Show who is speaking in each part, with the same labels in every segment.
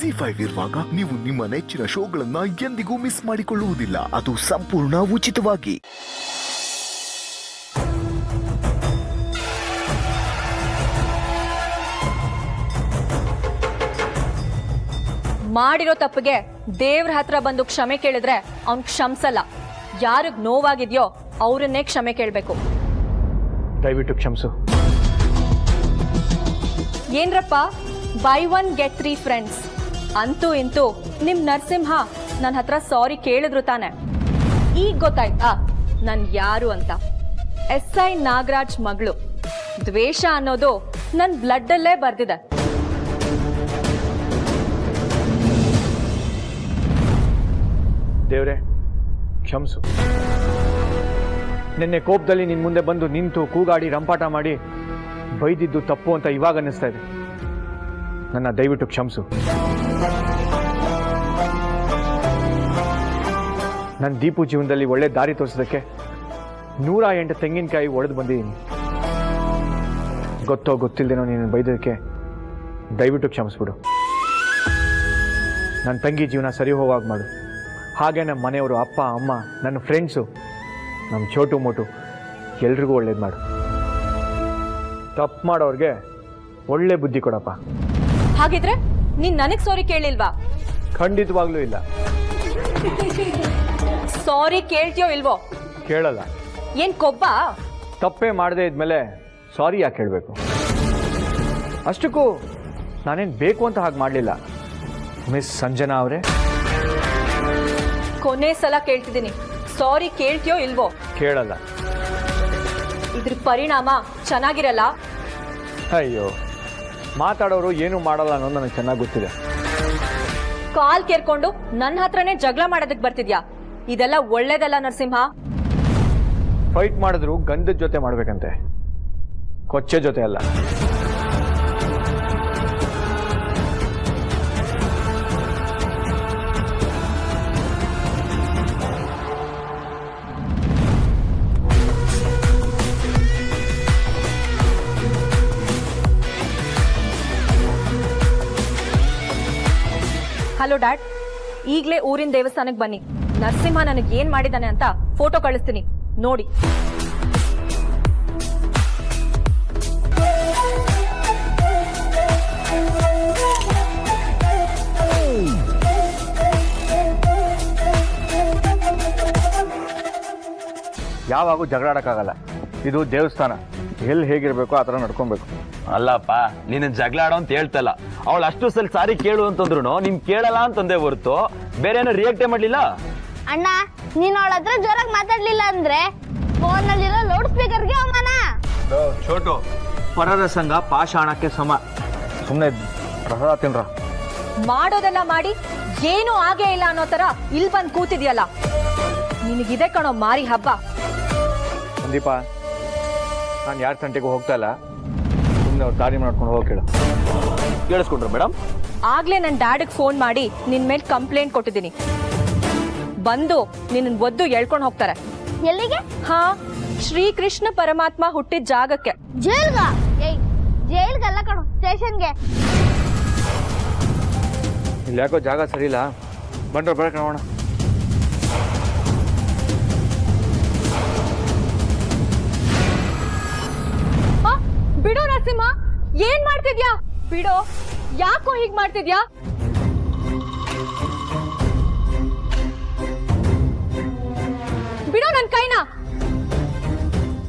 Speaker 1: ZEE5 ಇರುವಾಗ ನೀವು ನಿಮ್ಮ ನೆಚ್ಚಿನ ಶೋಗಳನ್ನ ಎಂದಿಗೂ ಮಿಸ್ ಮಾಡಿಕೊಳ್ಳುವುದಿಲ್ಲ. ಅದು ಸಂಪೂರ್ಣ ಉಚಿತವಾಗಿ.
Speaker 2: ಮಾಡಿರೋ ತಪ್ಪಿಗೆ ದೇವ್ರ ಹತ್ರ ಬಂದು ಕ್ಷಮೆ ಕೇಳಿದ್ರೆ ಅವ್ನ್ ಕ್ಷಮಿಸಲ್ಲ. ಯಾರಿಗ್ ನೋವಾಗಿದ್ಯೋ ಅವ್ರನ್ನೇ ಕ್ಷಮೆ ಕೇಳ್ಬೇಕು.
Speaker 3: ದಯವಿಟ್ಟು ಕ್ಷಮಿಸು.
Speaker 2: ಏನ್ರಪ್ಪ ಬೈ 1 get 3 ಫ್ರೆಂಡ್ಸ್. ಅಂತೂ ಇಂತೂ ನಿಮ್ ನರಸಿಂಹ ನನ್ನ ಹತ್ರ ಸಾರಿ ಕೇಳಿದ್ರು ತಾನೆ. ಈಗ ಗೊತ್ತಾಯ್ತಾ ನನ್ ಯಾರು ಅಂತ. SI ನಾಗರಾಜ್ ಮಗಳು. ದ್ವೇಷ ಅನ್ನೋದು ನನ್ ಬ್ಲಡ್ ಅಲ್ಲೇ ಬರ್ದಿದೆ.
Speaker 3: ದೇವ್ರೆ ಕ್ಷಮಿಸು. ನಿನ್ನೆ ಕೋಪದಲ್ಲಿ ನಿನ್ ಮುಂದೆ ಬಂದು ನಿಂತು ಕೂಗಾಡಿ ರಂಪಾಟ ಮಾಡಿ ಬೈದಿದ್ದು ತಪ್ಪು ಅಂತ ಇವಾಗ ಅನ್ನಿಸ್ತಾ ಇದೆ. ನನ್ನ ದಯವಿಟ್ಟು ಕ್ಷಮಿಸು. ನನ್ನ ದೀಪು ಜೀವನದಲ್ಲಿ ಒಳ್ಳೆ ದಾರಿ ತೋರಿಸೋದಕ್ಕೆ 108 ತೆಂಗಿನಕಾಯಿ ಒಡೆದು ಬಂದಿದ್ದೀನಿ. ಗೊತ್ತೋ ಗೊತ್ತಿಲ್ಲದೇನೋ ನೀನು ಬೈದೋದಕ್ಕೆ ದಯವಿಟ್ಟು ಕ್ಷಮಿಸ್ಬಿಡು. ನನ್ನ ತಂಗಿ ಜೀವನ ಸರಿ ಹೋಗುವಾಗ ಮಾಡು. ಹಾಗೆ ನಮ್ಮ ಮನೆಯವರು, ಅಪ್ಪ ಅಮ್ಮ, ನನ್ನ ಫ್ರೆಂಡ್ಸು, ನಮ್ಮ ಚೋಟು ಮೋಟು ಎಲ್ರಿಗೂ ಒಳ್ಳೇದು ಮಾಡು. ತಪ್ಪು ಮಾಡೋರಿಗೆ ಒಳ್ಳೆ ಬುದ್ಧಿ ಕೊಡಪ್ಪ.
Speaker 2: ಹಾಗಿದ್ರೆ ನೀನ್ ನನಗ್ ಸಾರಿ ಕೇಳಿಲ್ವಾ?
Speaker 3: ಖಂಡಿತವಾಗ್ಲೂ ಇಲ್ಲ.
Speaker 2: ಸಾರಿ ಕೇಳ್ತೀಯೋ ಇಲ್ವೋ?
Speaker 3: ಕೇಳಲ್ಲ.
Speaker 2: ಏನ್ ಕೊಬ್ಬ?
Speaker 3: ತಪ್ಪೇ ಮಾಡದೇ ಇದ್ಮೇಲೆ ಸಾರಿ ಯಾಕೆ ಹೇಳಬೇಕು? ಅಷ್ಟಕ್ಕೂ ನಾನೇನು ಬೇಕು ಅಂತ ಹಾಗೆ ಮಾಡಲಿಲ್ಲ. ಮಿಸ್ ಸಂಜನಾ ಅವರೇ,
Speaker 2: ಕೊನೆ ಸಲ ಕೇಳ್ತಿದ್ದೀನಿ, ಸಾರಿ ಕೇಳ್ತೀಯೋ ಇಲ್ವೋ?
Speaker 3: ಕೇಳಲ್ಲ.
Speaker 2: ಇದ್ರ ಪರಿಣಾಮ ಚೆನ್ನಾಗಿರಲ್ಲ.
Speaker 3: ಅಯ್ಯೋ, ಮಾತಾಡೋರು ಏನು ಮಾಡಲ್ಲ ಅನ್ನೋದು ನನಗೆ ಚೆನ್ನಾಗಿ ಗೊತ್ತಿದೆ.
Speaker 2: ಕಾಲ್ ಕೇರ್ಕೊಂಡು ನನ್ನ ಹತ್ರನೇ ಜಗಳ ಮಾಡೋದಕ್ಕೆ ಬರ್ತಿದ್ಯಾ? ಇದೆಲ್ಲ ಒಳ್ಳೇದಲ್ಲ ನರಸಿಂಹ.
Speaker 3: ಫೈಟ್ ಮಾಡಿದ್ರು ಗಂಧದ ಜೊತೆ ಮಾಡ್ಬೇಕಂತೆ, ಕೊಚ್ಚೆ ಜೊತೆ ಅಲ್ಲ.
Speaker 2: ಹಲೋ ಡ್ಯಾಡ್, ಈಗ್ಲೇ ಊರಿನ ದೇವಸ್ಥಾನಕ್ಕೆ ಬನ್ನಿ. ನರಸಿಂಹ ನನಗೆ ಏನ್ ಮಾಡಿದಾನೆ ಅಂತ ಫೋಟೋ ಕಳಿಸ್ತೀನಿ, ನೋಡಿ.
Speaker 3: ಯಾವಾಗೂ ಜಗಳಾಡಕ್ಕಾಗಲ್ಲ. ಇದು ದೇವಸ್ಥಾನ, ಎಲ್ಲಿ ಹೇಗಿರ್ಬೇಕು ಆ ಥರ ನಡ್ಕೊಬೇಕು.
Speaker 4: ಅಲ್ಲಪ್ಪ, ನೀನು ಜಗಳ ಆಡೋ ಅಂತ ಹೇಳ್ತಲ್ಲ. ಅವಳು ಅಷ್ಟು ಸಲ ಸಾರಿ ಕೇಳು ಅಂತಂದ್ರು ನೀನ್ ಕೇಳಲ್ಲ ಅಂತಂದೇ ಹೊರ್ತು ಬೇರೆ ಏನೋ ರಿಯಾಕ್ಟೇ ಮಾಡ್ಲಿಲ್ಲ.
Speaker 5: ಅಣ್ಣ, ನೀನ್ ಅವಳ ಹತ್ರ ಜೋರಾಗಿ ಮಾತಾಡ್ಲಿಲ್ಲ ಅಂದ್ರೆ ಫೋನ್ ನಲ್ಲಿರೋ ಲೌಡ್ ಸ್ಪೀಕರ್ಗೆ ಅವಮಾನ.
Speaker 3: ಚೋಟು, ಪರರ ಸಂಘ ಪಾಷಾಣಕ್ಕೆ ಸಮ. ಸುಮ್ಮನೆ ಪ್ರಸಾದ ತಿನ್ರ.
Speaker 2: ಮಾಡೋದೆಲ್ಲ ಮಾಡಿ ಏನೂ ಆಗೇ ಇಲ್ಲ ಅನ್ನೋ ತರ ಇಲ್ಲಿ ಬಂದು ಕೂತಿದ್ಯಲ್ಲ, ನಿನಗಿದೆ ಕಣೋ ಮಾರಿ ಹಬ್ಬ.
Speaker 3: ಸಂದೀಪ, ನಾನು ಯಾರ ತಂಟೆಗೂ ಹೋಗ್ತಾ ಇಲ್ಲ. ಸುಮ್ಮನೆ ಅವ್ರು ದಾರಿ ಮಾಡ್ಕೊಂಡು ಹೋಗಿ ಕೇಳು.
Speaker 4: ಕೇಳಿಸ್ಕೊಂಡ್ರ ಮೇಡಮ್?
Speaker 2: ಆಗ್ಲೇ ನನ್ನ ಡ್ಯಾಡಿಗೆ ಫೋನ್ ಮಾಡಿ ನಿನ್ ಮೇಲೆ ಕಂಪ್ಲೇಂಟ್ ಕೊಟ್ಟಿದ್ದೀನಿ. ಬಂದು ನಿನ್ನ ಒದ್ದು ಎಳ್ಕೊಂಡು ಹೋಗ್ತಾರೆ.
Speaker 5: ಎಲ್ಲಿಗೆ?
Speaker 2: ಹಾ, ಶ್ರೀಕೃಷ್ಣ ಪರಮಾತ್ಮ ಹುಟ್ಟಿದ ಜಾಗಕ್ಕೆ.
Speaker 5: ಜೈಲ್ಗ? ಜೈಲ್ಗಲ್ಲ ಕಣೋ, ಸ್ಟೇಷನ್ಗೆ.
Speaker 3: ಇಲ್ಲಿ ಯಾಕೋ ಜಾಗ ಸರಿ ಇಲ್ಲ. ಬಂದ್ರೆ ಬರಕ್ಕೆ ನೋಡೋಣ.
Speaker 2: ಬಿಡೋ ನರಸಿಂಹ, ಏನ್ ಮಾಡ್ತಿದ್ಯಾ? ಬಿಡೋ, ಯಾಕೋ ಹೀಗ್ ಮಾಡ್ತಿದ್ಯಾ? ಬಿಡೋ ನನ್ ಕೈನ.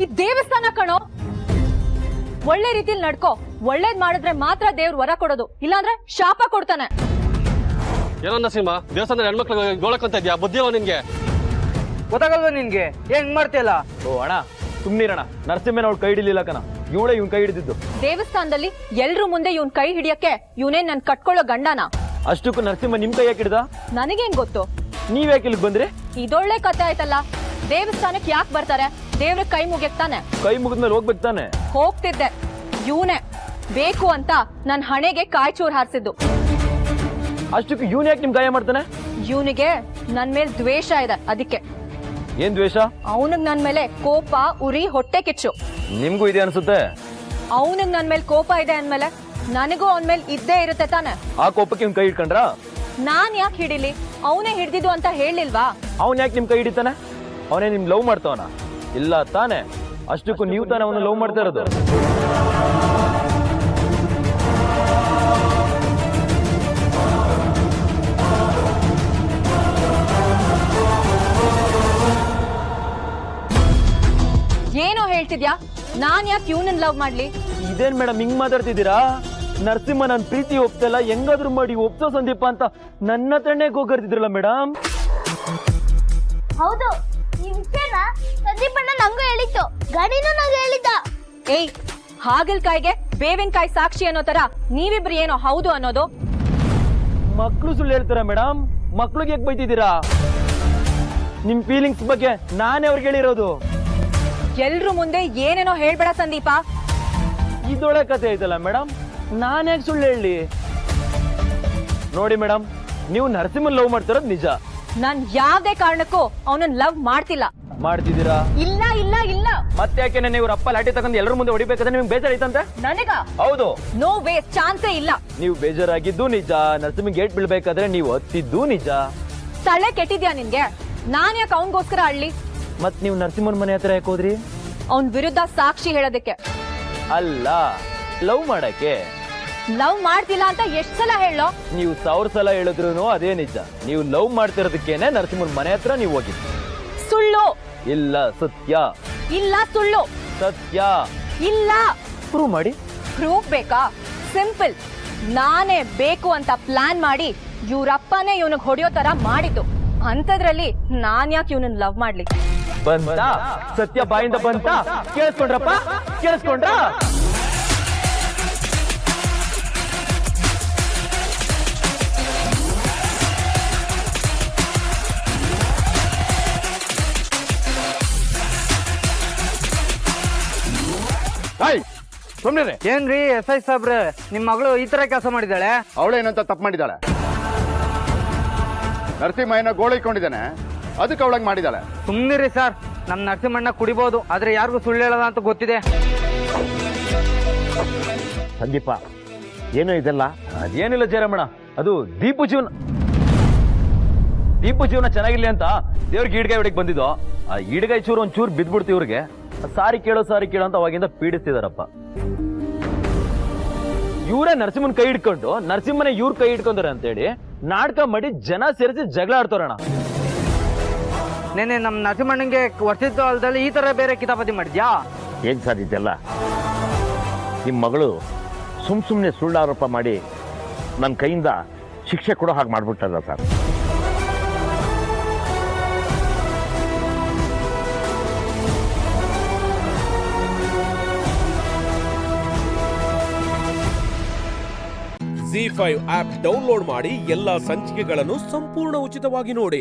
Speaker 2: ಈ ದೇವಸ್ಥಾನ ಕಣೋ, ಒಳ್ಳೆ ರೀತಿಲಿ ನಡ್ಕೋ. ಒಳ್ಳೇದ್ ಮಾಡಿದ್ರೆ ಮಾತ್ರ ದೇವ್ರು ವರ ಕೊಡೋದು, ಇಲ್ಲಾಂದ್ರೆ ಶಾಪ ಕೊಡ್ತಾನೆ.
Speaker 6: ಏನೋ ನರಸಿಂಹ, ದೇವಸ್ಥಾನದ ಹೆಣ್ಮಕ್ಳು ಗೋಳಕ್ಕಂತ ಇದ್ಯಾ? ಬುದ್ಧಿಯವ ನಿನ್ಗೆ?
Speaker 7: ಗೊತ್ತಾಗಲ್ವ ನಿನ್ಗೆ? ಏನ್ ಮಾಡ್ತಿಯಲ್ಲ?
Speaker 4: ಓ ಅಣ್ಣ, ಸುಮ್ನಿರಣ್ಣ. ನರಸಿಂಹನ ಅವಳು ಕೈ ಹಿಡಿಲಿಲ್ಲ ಕಣ, ಇವಳೇ ಇವ್ನ್ ಕೈ ಹಿಡಿದಿದ್ದು.
Speaker 2: ದೇವಸ್ಥಾನದಲ್ಲಿ ಎಲ್ರೂ ಮುಂದೆ ಇವನ್ ಕೈ ಹಿಡಿಯಕ್ಕೆ ಇವನೇ ನನ್ ಕಟ್ಕೊಳ್ಳೋ ಗಂಡನ.
Speaker 4: ಅಷ್ಟಕ್ಕೂ ನರಸಿಂಹ ನಿಮ್ ಕೈ ಯಾಕೆ ಹಿಡ್ದ?
Speaker 2: ನನಗೇನ್ ಗೊತ್ತು?
Speaker 4: ನೀವ್ ಯಾಕೆ ಇಲ್ಲಿಗೆ ಬಂದ್ರಿ?
Speaker 2: ಇದೊಳ್ಳೆ ಕತೆ ಆಯ್ತಲ್ಲ. ದೇವಸ್ಥಾನಕ್ಕೆ ಯಾಕೆ ಬರ್ತಾರೆ? ದೇವ್ರ ಕೈ ಮುಗಿಯಕ್ತಾನೆ.
Speaker 4: ಕೈ ಮುಗಿದ್ಮೇಲೆ ಹೋಗ್ಬೇಕು ತಾನೆ?
Speaker 2: ಹೋಗ್ತಿದ್ದೆ, ಇವನೇ ಬೇಕು ಅಂತ ನನ್ ಹಣೆಗೆ ಕಾಯ್ಚೂರ್ ಹಾರಿಸಿದ್ದು.
Speaker 4: ಅಷ್ಟಕ್ಕೂ ಇವನ್ ಯಾಕೆ ನಿಮ್ ಗಾಯ ಮಾಡ್ತಾನೆ?
Speaker 2: ಇವನಿಗೆ ನನ್ ಮೇಲೆ ದ್ವೇಷ ಇದೆ, ಅದಕ್ಕೆ.
Speaker 4: ಏನ್ ದ್ವೇಷ?
Speaker 2: ಅವನಿಗೆ ನನ್ ಮೇಲೆ ಕೋಪ, ಉರಿ, ಹೊಟ್ಟೆ ಕಿಚ್ಚು.
Speaker 4: ನಿಮ್ಗೂ ಇದೆ ಅನ್ಸುತ್ತೆ.
Speaker 2: ಅವನಿಗೆ ನನ್ ಮೇಲೆ ಕೋಪ ಇದೆ ಅಂದ್ಮೇಲೆ ನನಗೂ ಅವನ ಮೇಲೆ ಇದ್ದೇ ಇರುತ್ತೆ ತಾನೆ.
Speaker 4: ಆ ಕೋಪಕ್ಕೆ ಇವ್ನ್ ಕೈ ಹಿಡ್ಕೊಂಡ್ರ?
Speaker 2: ನಾನ್ ಯಾಕೆ ಹಿಡಿಲಿ? ಅವನೇ ಹಿಡ್ದಿದ್ದು ಅಂತ ಹೇಳಿಲ್ವಾ?
Speaker 4: ಅವನ್ ಯಾಕೆ ನಿಮ್ ಕೈ ಹಿಡಿತಾನೆ? ಅವನೇ ನಿಮ್ ಲವ್ ಮಾಡ್ತಾವನ? ಇಲ್ಲ ತಾನೆ. ಅಷ್ಟಕ್ಕೂ ನೀವು ತಾನೆ ಅವನು ಲವ್ ಮಾಡ್ತಾ ಇರೋದು.
Speaker 2: ಏನೋ ಹೇಳ್ತಿದ್ಯಾ? ನಾನ್ ಯಾಕೆ ಇವನನ್ನ ಲವ್ ಮಾಡ್ಲಿ?
Speaker 4: ಇದೇನ್ ಮೇಡಮ್ ಹಿಂಗ್ ಮಾತಾಡ್ತಿದ್ದೀರಾ? ನರಸಿಂಹ ನನ್ ಪ್ರೀತಿ ಒಪ್ತಲ್ಲ, ಹೆಂಗಾದ್ರೂ ಮಾಡಿ ಒಪ್ಸೋ ಸಂದೀಪ ಅಂತ ನನ್ನ ಹತ್ರನೇ ಗೋಗರ್ತಿದ್ರಲ್ಲ ಮೇಡಮ್.
Speaker 5: ಹೌದು, ಈ ವಿಷಯನ ಸಂದೀಪಣ್ಣ ನಂಗೂ ಹೇಳಿತ್ತು, ಗಡಿನೂ ನಂಗೆ ಹೇಳಿದ್ದ.
Speaker 2: ಏಯ್, ಹಾಗಲ್ಕಾಯಿಗೆ ಬೇವಿನಕಾಯಿ ಸಾಕ್ಷಿ ಅನ್ನೋ ತರ ನೀವಿಬ್ರು ಏನೋ ಹೌದು ಅನ್ನೋದು?
Speaker 4: ಮಕ್ಳು ಸುಳ್ಳು ಹೇಳ್ತಾರ ಮೇಡಮ್? ಮಕ್ಳಿಗೆ ಯಾಕೆ ಬೈತಿದ್ದೀರಾ? ನಿಮ್ ಫೀಲಿಂಗ್ಸ್ ಬಗ್ಗೆ ನಾನೇ ಅವ್ರಿಗೆ ಹೇಳಿರೋದು.
Speaker 2: ಎಲ್ರು ಮುಂದೆ ಏನೇನೋ ಹೇಳ್ಬೇಡ ಸಂದೀಪ.
Speaker 4: ಇದೊಳೆ ಕತೆ ಐತಲ್ಲ ಮೇಡಮ್, ನಾನ್ಯಾಕೆ ಸುಳ್ಳು ಹೇಳಿ? ನೋಡಿ ಮೇಡಮ್, ನೀವು ನರಸಿಂಹನ್ ಲವ್ ಮಾಡ್ತಿರೋದು ನಿಜ.
Speaker 2: ನಾನ್ ಯಾವ್ದೇ ಕಾರಣಕ್ಕೂ ಅವನನ್ನ ಲವ್ ಮಾಡ್ತಿಲ್ಲ.
Speaker 4: ಮಾಡ್ತಿದ್ದೀರಾ?
Speaker 2: ಇಲ್ಲ ಇಲ್ಲ ಇಲ್ಲ.
Speaker 4: ಮತ್ತೆ ಯಾಕೆ ನಾನು ಇವ್ರ ಅಪ್ಪ ಲಾಠಿ ತಗೊಂಡು ಎಲ್ಲರ ಮುಂದೆ ಹೊಡಿಬೇಕಾದ್ರೆ ನಿಮ್ಗೆ ಬೇಜಾರೈತಂತೆ?
Speaker 2: ನನಗ?
Speaker 4: ಹೌದು.
Speaker 2: ನೋ ವೇ, ಚಾನ್ಸೇ ಇಲ್ಲ.
Speaker 4: ನೀವು ಬೇಜಾರಾಗಿದ್ದು ನಿಜ, ನರಸಿಂಹ ಗೇಟ್ ಬೀಳ್ಬೇಕಾದ್ರೆ ನೀವು ಹತ್ತಿದ್ದು ನಿಜ.
Speaker 2: ತಲೆ ಕೆಟ್ಟಿದ್ಯಾ ನಿನ್ಗೆ? ನಾನ್ ಯಾಕೆ ಅವನ್ಗೋಸ್ಕರ ಅಳ್ಳಿ?
Speaker 4: ಮತ್ ನೀವು ನರಸಿಂಹನ್ ಮನೆ ಹತ್ರ ಯಾಕೆ ಹೋದ್ರಿ?
Speaker 2: ಅವನ್ ವಿರುದ್ಧ ಸಾಕ್ಷಿ ಹೇಳೋದಕ್ಕೆ.
Speaker 4: ಅಲ್ಲ, ಲವ್ ಮಾಡಕ್ಕೆ.
Speaker 2: ಲವ್ ಮಾಡ್ತಿಲ್ಲ ಅಂತ ಎಷ್ಟ್ ಸಲ ಹೇಳೋ?
Speaker 4: ನೀವು 1000 ಸಲ ಹೇಳಿದ್ರು ಅದೇ ನಿಜ. ನೀವು ಲವ್ ಮಾಡ್ತಿರೋದಕ್ಕೇನೆ ನರಸಿಂಹನ್ ಮನೆ ಹತ್ರ ನೀವು ಹೋಗಿದ್ದು.
Speaker 2: ಸುಳ್ಳು.
Speaker 4: ಇಲ್ಲ, ಸತ್ಯ.
Speaker 2: ಇಲ್ಲ, ಸುಳ್ಳು.
Speaker 4: ಸತ್ಯ.
Speaker 2: ಇಲ್ಲ.
Speaker 4: ಪ್ರೂವ್ ಮಾಡಿ.
Speaker 2: ಪ್ರೂಫ್ ಬೇಕಾ? ಸಿಂಪಲ್. ನಾನೇ ಬೇಕು ಅಂತ ಪ್ಲಾನ್ ಮಾಡಿ ಇವ್ರಪ್ಪನೇ ಇವನಿಗೆ ಹೊಡೆಯೋ ತರ ಮಾಡಿದ್ದು. ಅಂತದ್ರಲ್ಲಿ ನಾನ್ ಯಾಕೆ ಇವನನ್ನ ಲವ್ ಮಾಡ್ಲಿ?
Speaker 4: ಬಂತ ಸತ್ಯ ಬಾಯಿಂದ ಬಂತ? ಕೇಳಿಸ್ಕೊಂಡ್ರಪ್ಪ? ಕೇಳಿಸ್ಕೊಂಡ್ರ?
Speaker 8: ಸುಮ್ನೆ
Speaker 7: ಏನ್ರಿ SI ಸಾಬ್ರೆ, ನಿಮ್ ಮಗಳು ಈ ತರ ಕೆಲಸ ಮಾಡಿದಾಳೆ?
Speaker 8: ಅವಳೇನಂತ ತಪ್ಪು ಮಾಡಿದಾಳೆ? ನರಸಿಂಹಯ್ಯನ ಗೋಳೈಕೊಂಡಿದ್ದಾನೆ, ಅದಕ್ಕೆ ಅವಳಂಗ್ ಮಾಡಿದಾಳೆ.
Speaker 7: ಸುಮ್ನಿರಿ ಸರ್, ನಮ್ ನರಸಿಂಹಣ್ಣ ಕುಡಿಬಹುದು, ಆದ್ರೆ ಯಾರಿಗೂ ಸುಳ್ಳು ಹೇಳಲ್ಲ ಅಂತ ಗೊತ್ತಿದೆ.
Speaker 8: ಸಂದೀಪ, ಏನೋ ಇದೆಲ್ಲ?
Speaker 4: ಅದೇನಿಲ್ಲ ಜಯರಮಣ, ಅದು ದೀಪು ಜೀವನ ಚೆನ್ನಾಗಿರ್ಲಿ ಅಂತ ದೇವ್ರಿಗೆ ಈಡ್ಗಾಯಿ ಹೊಡಿಗೆ ಬಂದಿದ್ದು. ಆ ಈಡ್ಗಾಯಿ ಚೂರು ಒಂದ್ ಚೂರು ಬಿದ್ಬಿಡ್ತು ಇವ್ರಿಗೆ. ಸಾರಿ ಕೇಳೋ ಅಂತ ಅವಾಗಿಂದ ಪೀಡಿಸ್ತಿದಾರಪ್ಪ. ಇವರೇ ನರಸಿಂಹನ್ ಕೈ ಹಿಡ್ಕೊಂಡು ನರಸಿಂಹನೇ ಇವ್ರ ಕೈ ಹಿಡ್ಕೊಂಡ್ರೆ ಅಂತೇಳಿ ನಾಟಕ ಮಾಡಿ ಜನ ಸೇರಿಸಿ ಜಗಳ ಆಡ್ತಾರಣ.
Speaker 7: ನೆನೆ ನಮ್ ನರಸಿಂಹಣ್ಣಂಗೆ ವರ್ಷದ ಕಾಲದಲ್ಲಿ ಈ ತರ ಬೇರೆ ಕಿತಾಪತಿ ಮಾಡಿದ್ಯಾ?
Speaker 8: ಏನ್ ಸರ್ ಇದೆಲ್ಲ? ನಿಮ್ಮ ಮಗಳು ಸುಮ್ಮನೆ ಸುಳ್ಳು ಆರೋಪ ಮಾಡಿ ನನ್ನ ಕೈಯಿಂದ ಶಿಕ್ಷೆ ಕೊಡೋ ಹಾಗೆ ಮಾಡ್ಬಿಟ್ಟಲ್ಲ ಸರ್.
Speaker 9: ZEE5 ಆಪ್ ಡೌನ್ಲೋಡ್ ಮಾಡಿ ಎಲ್ಲಾ ಸಂಚಿಕೆಗಳನ್ನು ಸಂಪೂರ್ಣ ಉಚಿತವಾಗಿ ನೋಡಿ.